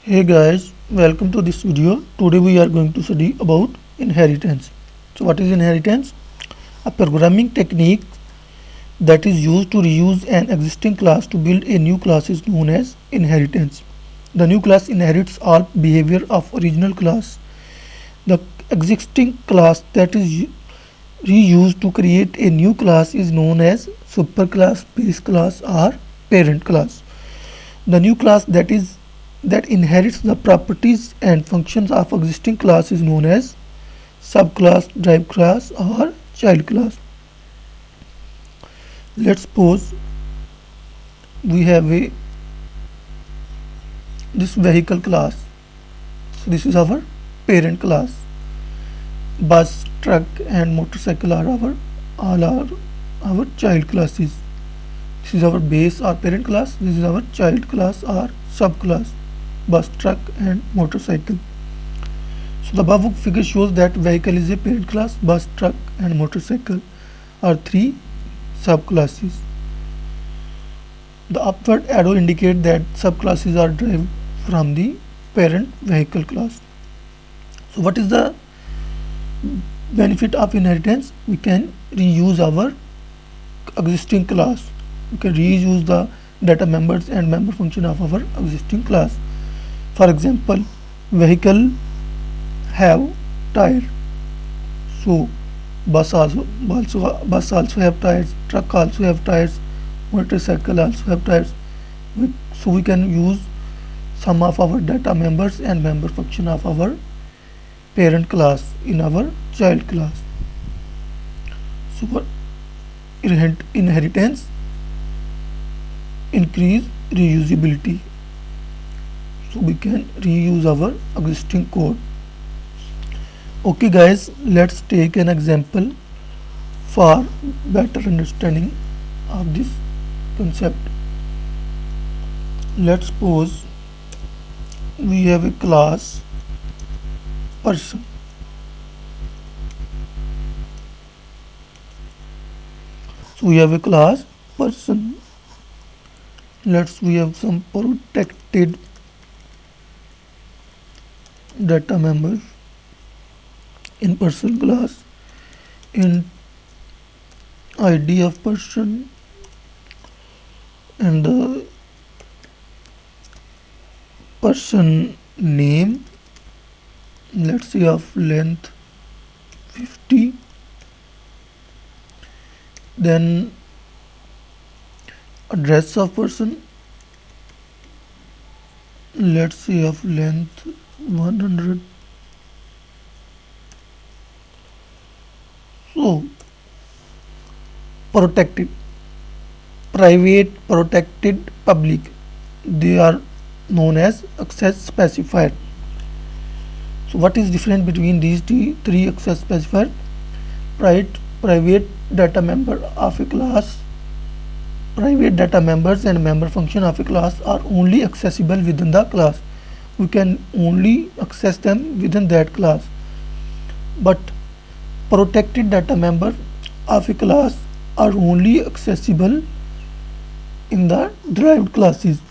Hey guys, welcome to this video. Today we are going to study about inheritance. So what is inheritance? A programming technique that is used to reuse an existing class to build a new class is known as inheritance. The new class inherits all behavior of original class. The existing class that is reused to create a new class is known as superclass, base class or parent class. The new class that inherits the properties and functions of existing class is known as subclass, derived class or child class. Let's suppose we have a this vehicle class. So this is our parent class. Bus, truck and motorcycle are our child classes. This is our base or parent class. This is our child class or subclass. Bus, truck and motorcycle. So the above figure shows that vehicle is a parent class, bus, truck and motorcycle are three subclasses. The upward arrow indicates that subclasses are derived from the parent vehicle class. So what is the benefit of inheritance? We can reuse our existing class. We can reuse the data members and member function of our existing class. For example, vehicle have tire, so bus also have tires, truck also have tires, motorcycle also have tires. So we can use some of our data members and member function of our parent class in our child class. So for inheritance increase reusability, so we can reuse our existing code. Okay guys, let's take an example for better understanding of this concept. Let's suppose we have a class person. So we have a class person. We have some protected data members in person class, in id of person and the person name, let's say of length 50, then address of person, let's say of length 100. So protected, private, protected, public, they are known as access specifier. So what is different between these three access specifier? Private data member of a class, private data members and member function of a class are only accessible within the class. We can only access them within that class. But protected data member of a class are only accessible in the derived classes,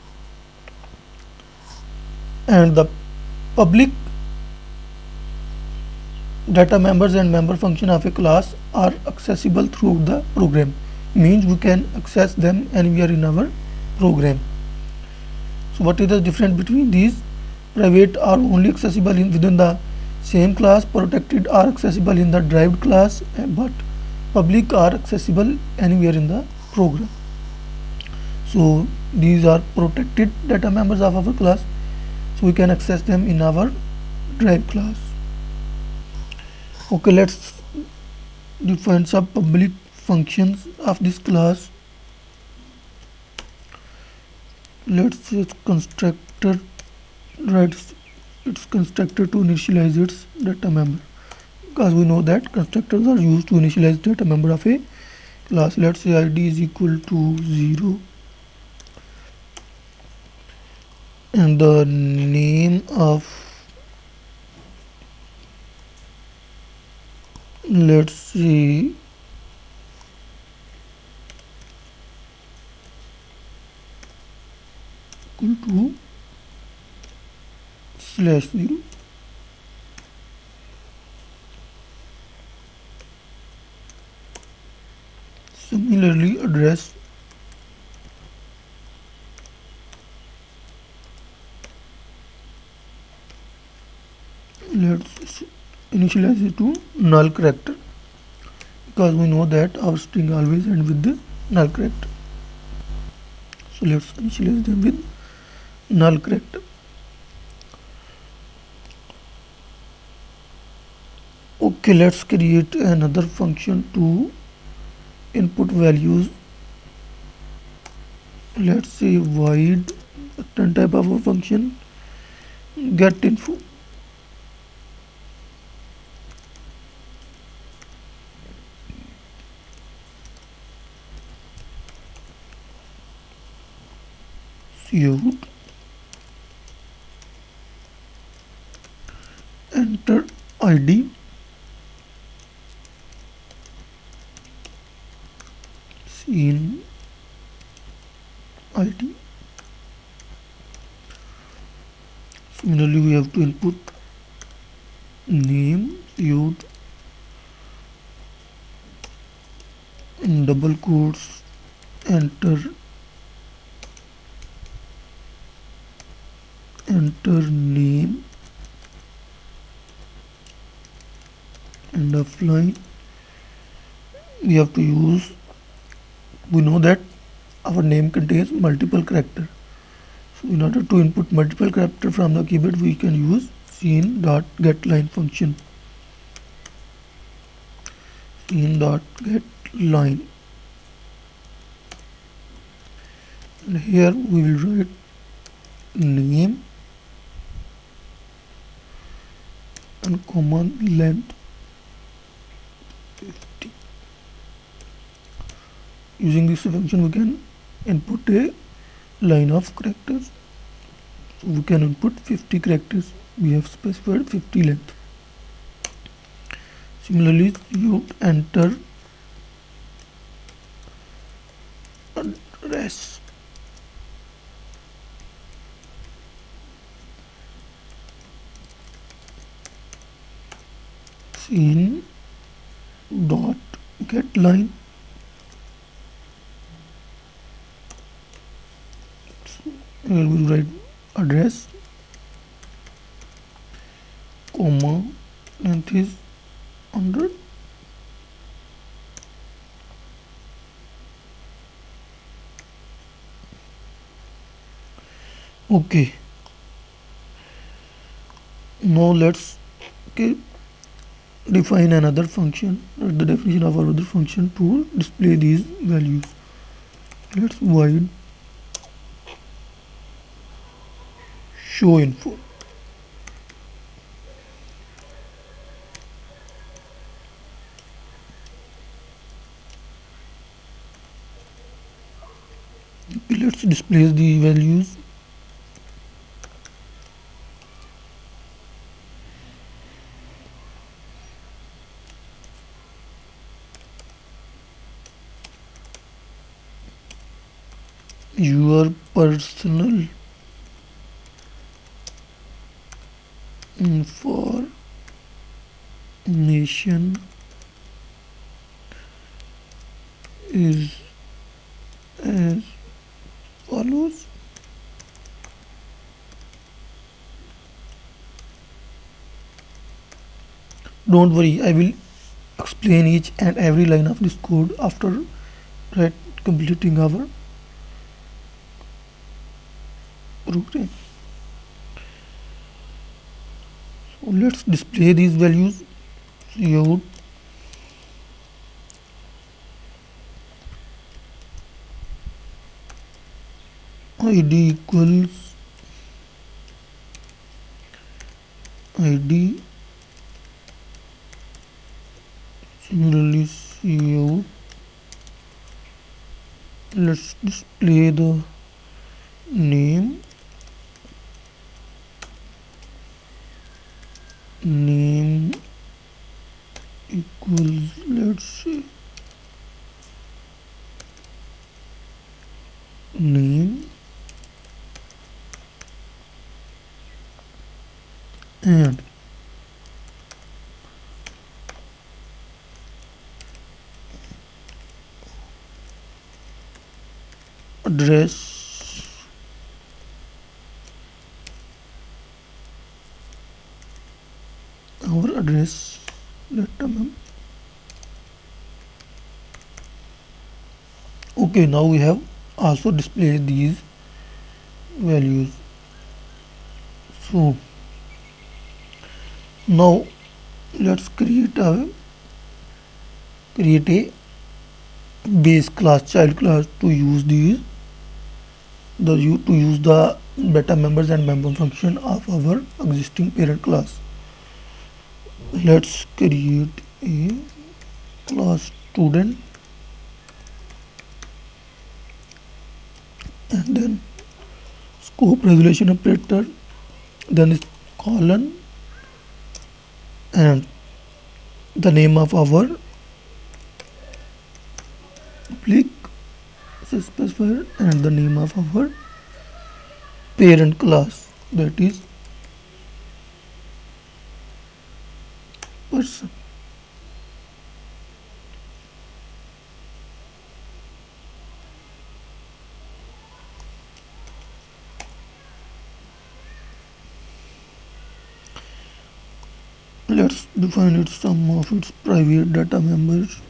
and the public data members and member function of a class are accessible throughout the program, means we can access them anywhere in our program. So what is the difference between these? Private are only accessible within the same class, protected are accessible in the derived class, but public are accessible anywhere in the program. So these are protected data members of our class, so we can access them in our derived class. Okay, let's define some public functions of this class. Let's say constructor writes its constructor to initialize its data member, because we know that constructors are used to initialize data member of a class. Let's say id is equal to 0 and the name of, let's see, equal to /0. Similarly, address let's initialize it to null character, because we know that our string always ends with the null character. So let's initialize them with null character. Okay, let's create another function to input values. Let's say void return type of a function get info. Cout enter id scene id. Similarly, we have to input name cout in double quotes enter name and offline. We have to use, we know that our name contains multiple characters. So in order to input multiple characters from the keyboard, we can use scene.getLine function. Scene.getLine. And here we will write name and comma length 50. Using this function, we can input a line of characters. We can input 50 characters. We have specified 50 length. Similarly, you enter address. Scene dot get line. Here we write address, comma, length is 100. Okay. Now let's define another function, the definition of another function to display these values. Let's void show info. Let's display the values. Your personal information is as follows. Don't worry, I will explain each and every line of this code after completing our program. So let's display these values. Cout id equals id. Similarly, cout, let's display the name equals, let's say, name and address our address data mem. Okay, now we have also displayed these values. So now let's create a base class, child class, to use to use the beta members and member function of our existing parent class. Let's create a class student and then scope resolution operator, then is colon and the name of our public specifier and the name of our parent class, that is person. Let's define it some of its private data members.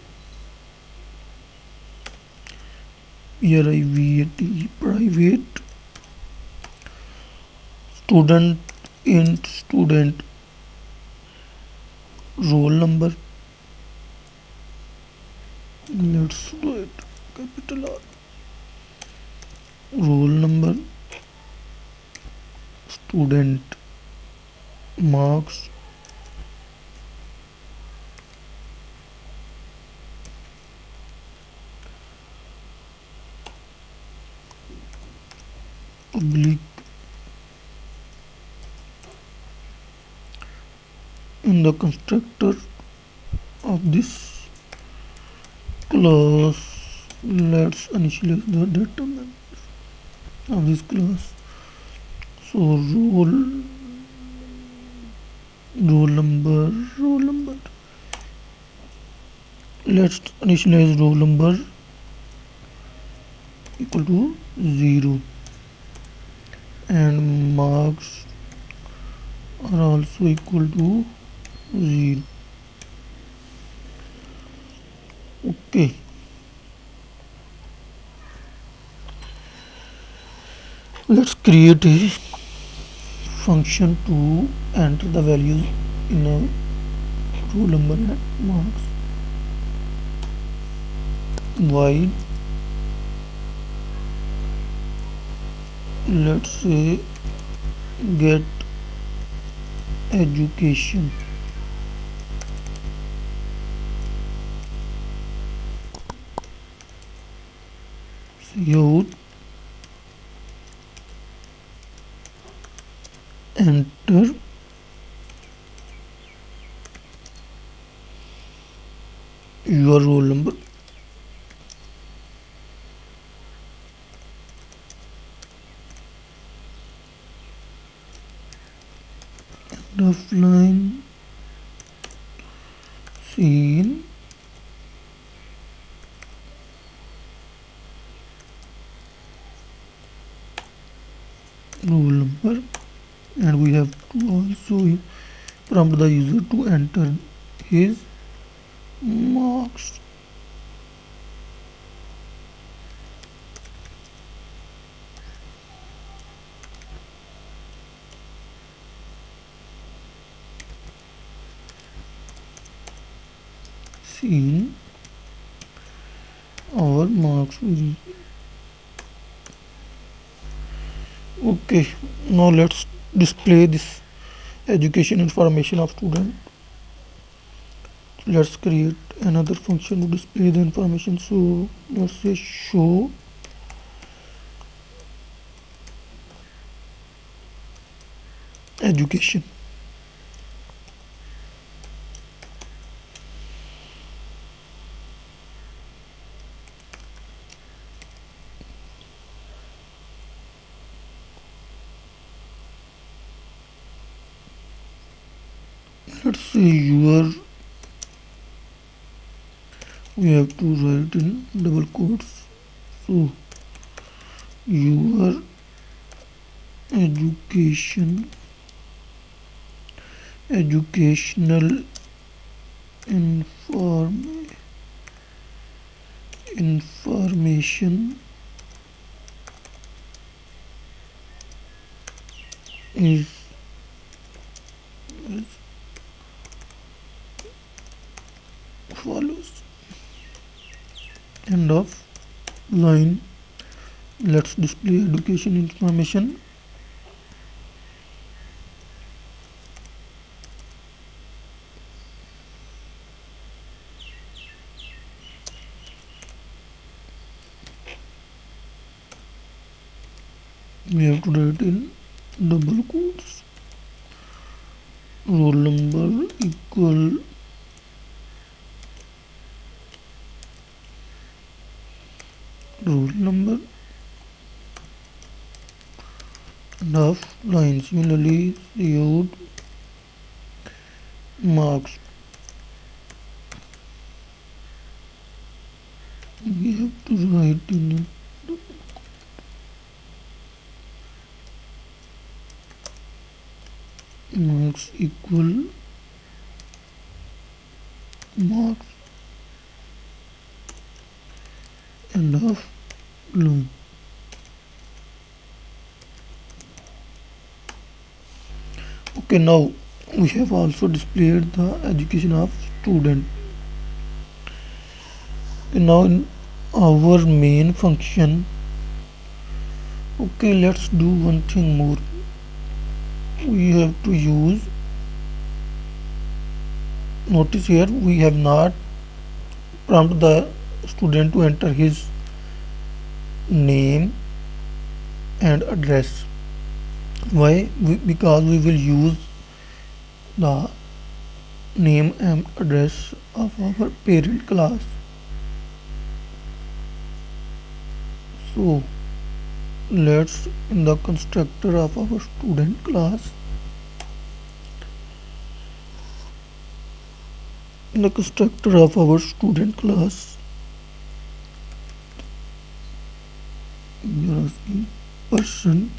Private student int student roll number. Let's do it capital R. Roll number, student marks, public, in the constructor of this class. Let's initialize the data member of this class. So roll number. Let's initialize roll number equal to 0 and marks are also equal to 0. Okay. Let's create a function to enter the values in a roll number and marks. Void, let's say get education. Out, enter your roll number. Offline scene roll number, and we have to also prompt the user to enter his marks. Scene our marks. Okay, now let's display this education information of student. Let's create another function to display the information. So let's say show education. let's say your, we have to write in double quotes. So your educational information is as follows. End of line. Let's display education information. We have to write in double quotes. Roll number equal roll number. End of line. Similarly, yield marks. We have to write in it. Marks equal marks. End of line. Okay, now we have also displayed the education of student. Now in our main function, okay, let's do one thing more. We have to use, notice here we have not prompted the student to enter his name and address. Why? Because we will use the name and address of our parent class. So let's, in the constructor of our student class, we are asking person,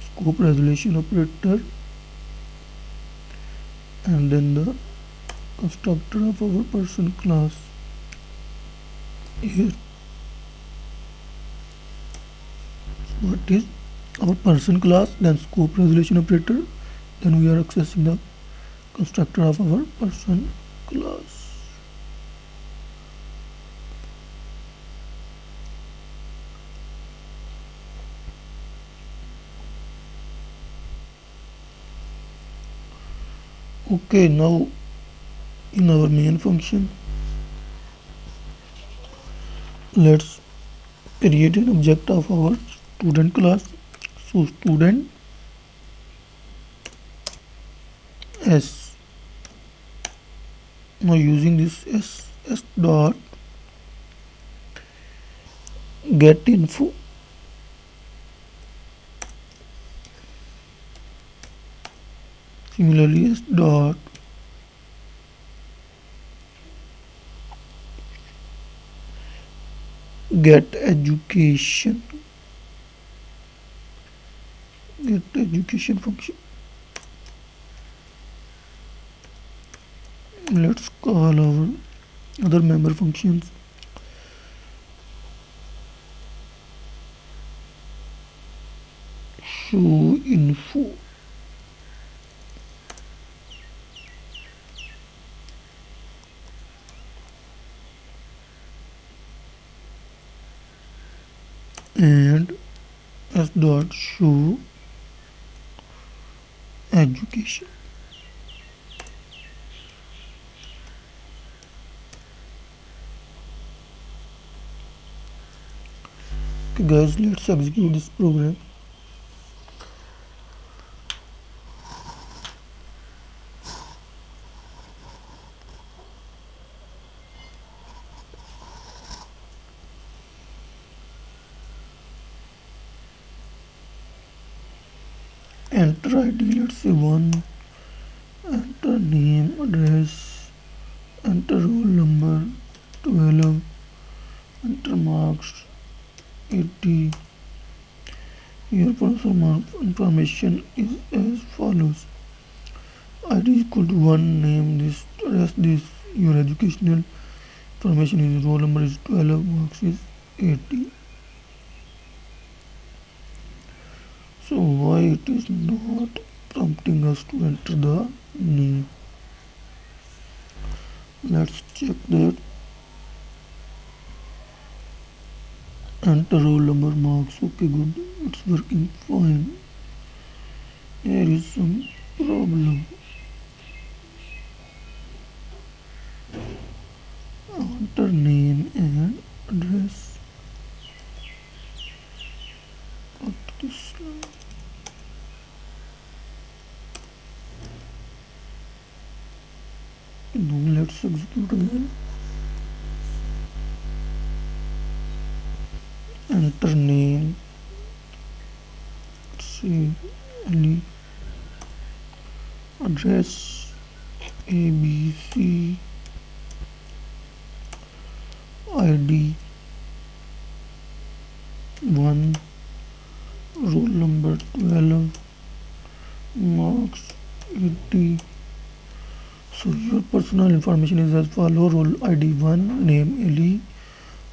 scope resolution operator, and then the constructor of our person class here. What is our person class, then scope resolution operator, then we are accessing the constructor of our person class. Okay, now in our main function, let's create an object of our student class. So student s. Now using this s dot get info. Similarly, s dot get education function. Let's call our other member functions. Show info. And s dot show education. Okay guys, let's execute this program. Enter ID, let's say 1, enter address, enter roll number 12, enter marks 80. Your personal information is as follows: ID equal to 1, name this, address this, your educational information is roll number is 12, marks is 80. So why it is not prompting us to enter the name? Let's check that. Enter roll number, marks, okay, good, it's working fine. Here is some problem. Enter name and address. Cut this line. Now let's execute again. Enter name, see Ali, address ABC, ID 1, roll number 12, marks 80. So your personal information is as follow: roll ID 1, name Ali,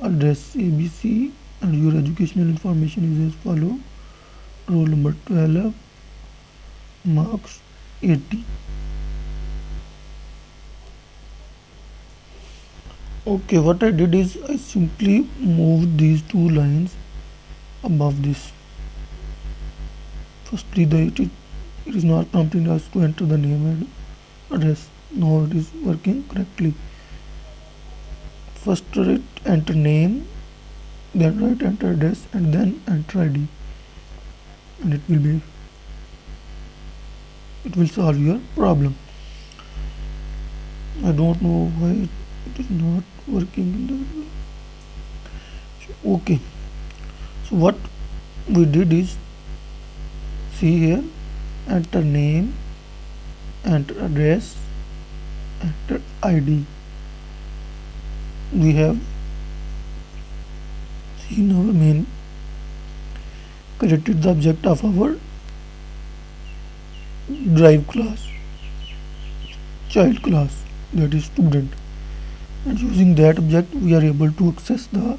address ABC, and your educational information is as follow: roll number 12, marks 80. Okay, what I did is I simply moved these two lines above this. Firstly, it is not prompting us to enter the name and address. Now it is working correctly. First write enter name, then write enter address, and then enter ID, and it will solve your problem. I don't know why it is not working in that way. Okay, so what we did is, see here, enter name, enter address, enter ID. We have seen our main created the object of our drive class, child class, that is student, and using that object we are able to access the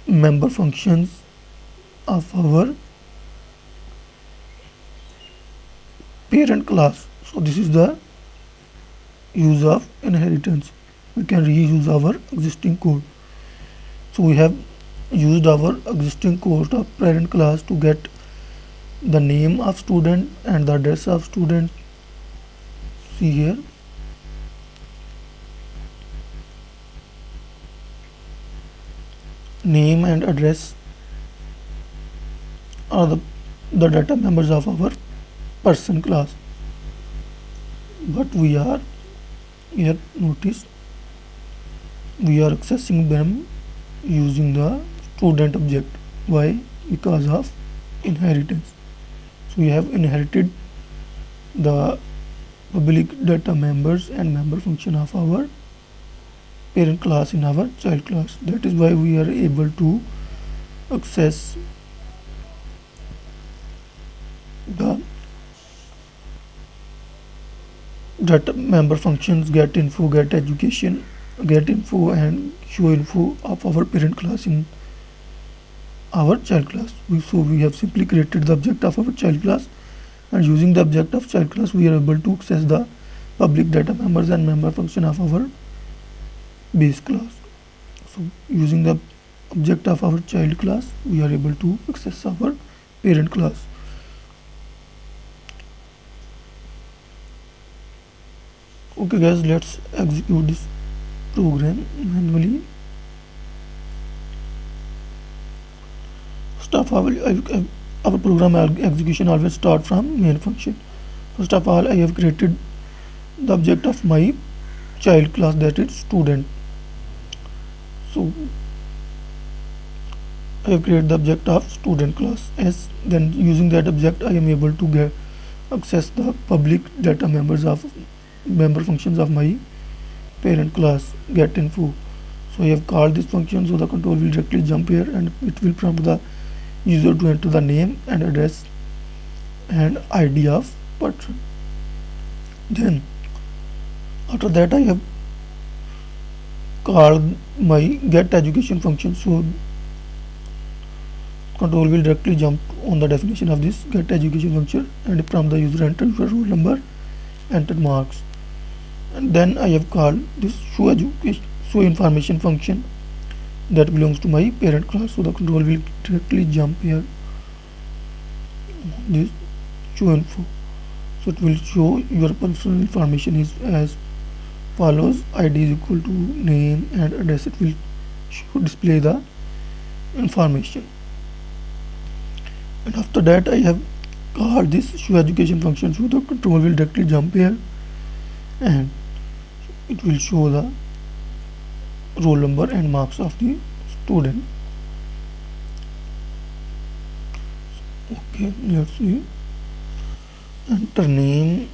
member functions of our parent class. So this is the use of inheritance. We can reuse our existing code. So we have used our existing code of parent class to get the name of student and the address of student. See here, name and address are the data members of our person class, but we are here, notice, we are accessing them using the student object. Why? Because of inheritance. So we have inherited the public data members and member function of our parent class in our child class. That is why we are able to access the data member functions, get info, get education, get info, and show info of our parent class in our child class. So we have simply created the object of our child class, and using the object of child class we are able to access the public data members and member function of our base class. So using the object of our child class we are able to access our parent class. Okay guys, let's execute this program manually. First of all, our program execution always start from main function. First of all, I have created the object of my child class, that is student. So I have created the object of student class, as then using that object I am able to access the public data member functions of my parent class get info. So I have called this function, so the control will directly jump here and it will prompt the user to enter the name and address and ID of person. Then after that I have called my get education function, so control will directly jump on the definition of this get education function and prompt the user enter your roll number, enter marks. And then I have called this show information function that belongs to my parent class, so the control will directly jump here this show info, so it will show your personal information is as follows: ID is equal to name and address. It will display the information. And after that I have called this show education function, so the control will directly jump here and it will show the roll number and marks of the student. Okay, let's see. Enter name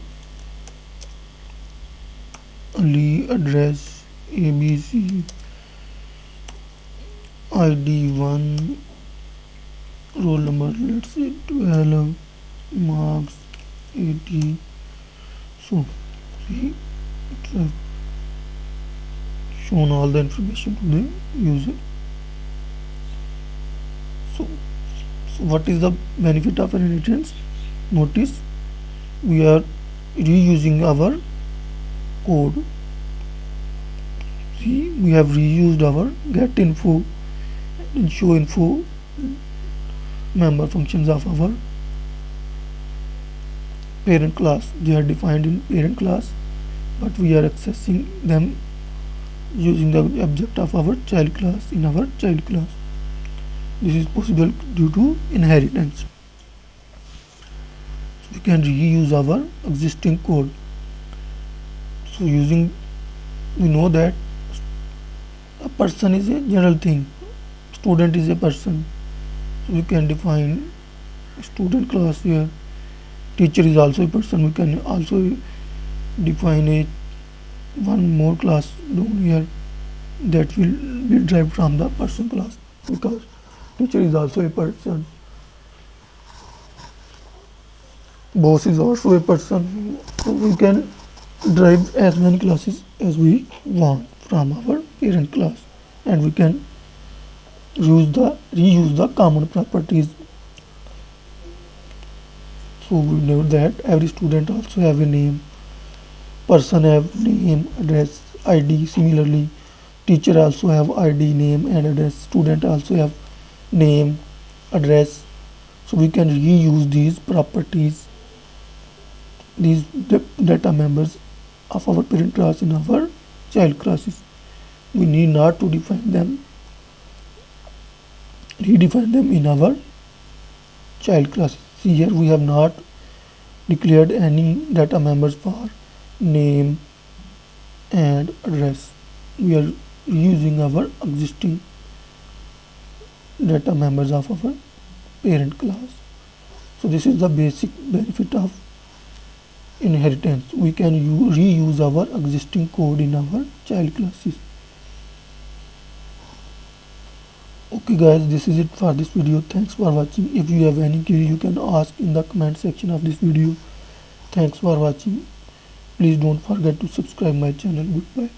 Ali, address ABC, ID 1, roll number let's say 12, marks 80. So see, it's shown all the information to the user. So what is the benefit of inheritance? Notice we are reusing our code. See, we have reused our get info and show info member functions of our parent class. They are defined in parent class, but we are accessing them using the object of our child class in our child class. This is possible due to inheritance. So we can reuse our existing code. So we know that a person is a general thing, student is a person, so we can define a student class here. Teacher is also a person, we can also define one more class down here that will be derived from the person class, because teacher is also a person. Boss is also a person, so we can derive as many classes as we want from our parent class, and we can reuse the common properties. So we know that every student also have a name, person have name, address, ID. Similarly, teacher also have ID, name and address. Student also have name, address. So we can reuse these properties, these data members of our parent class in our child classes. We need not to redefine them in our child classes. See here, we have not declared any data members for name and address. We are using our existing data members of our parent class. So this is the basic benefit of inheritance. We can reuse our existing code in our child classes. Okay guys, this is it for this video. Thanks for watching. If you have any query, you can ask in the comment section of this video. Thanks for watching. Please don't forget to subscribe my channel. Goodbye.